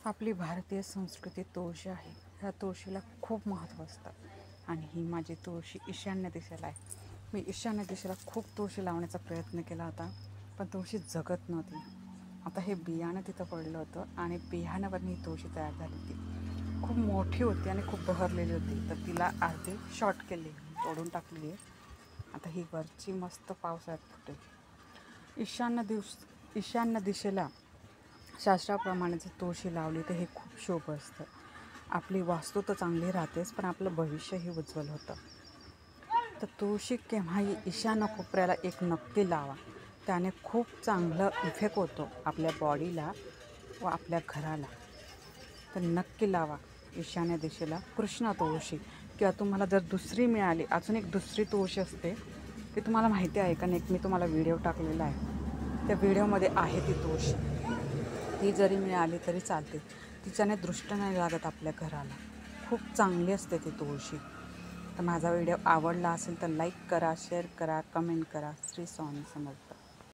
आपली भारतीय संस्कृती तुळशी आहे. ह्या तुळशीला खूप महत्त्व असतं आणि ही माझी तुळशी ईशान्य दिशेला आहे. मी ईशान्य दिशेला खूप तुळशी लावण्याचा प्रयत्न केला होता, पण तुळशी जगत नव्हती. आता हे बियाणं तिथं पडलं होतं आणि बियाण्यावरनं ही तुळशी तयार झाली होती. खूप मोठी होती आणि खूप बहरलेली होती, तर तिला अर्धी शॉर्ट केली, तोडून टाकली आहे. आता ही वरची मस्त पावसाळ्यात फुटेल. ईशान्य दिशेला शास्त्राप्रमाणे जर तुळशी लावली तर हे खूप शुभ असतं. आपली वास्तू तर चांगली राहतेच, पण आपलं भविष्यही उज्ज्वल होतं. तर तुळशी केव्हाही ईशान्य कोपऱ्याला एक नक्की लावा. त्याने खूप चांगलं इफेक्ट होतो आपल्या बॉडीला व आपल्या घराला. तर नक्की लावा ईशान्य दिशेला कृष्ण तुळशी. किंवा तुम्हाला जर दुसरी मिळाली, अजून एक दुसरी तुळशी असते, ती तुम्हाला माहिती आहे का? एक मी तुम्हाला व्हिडिओ टाकलेला आहे, त्या व्हिडिओमध्ये आहे ती तुळशी. ती जरी मिळाली तरी चालते. तिच्याने दृष्ट नाही लागत आपल्या घराला. खूप चांगली असते ती तुळशी. तर माझा व्हिडिओ आवडला असेल तर लाईक करा, शेअर करा, कमेंट करा. श्री स्वामी समर्थ.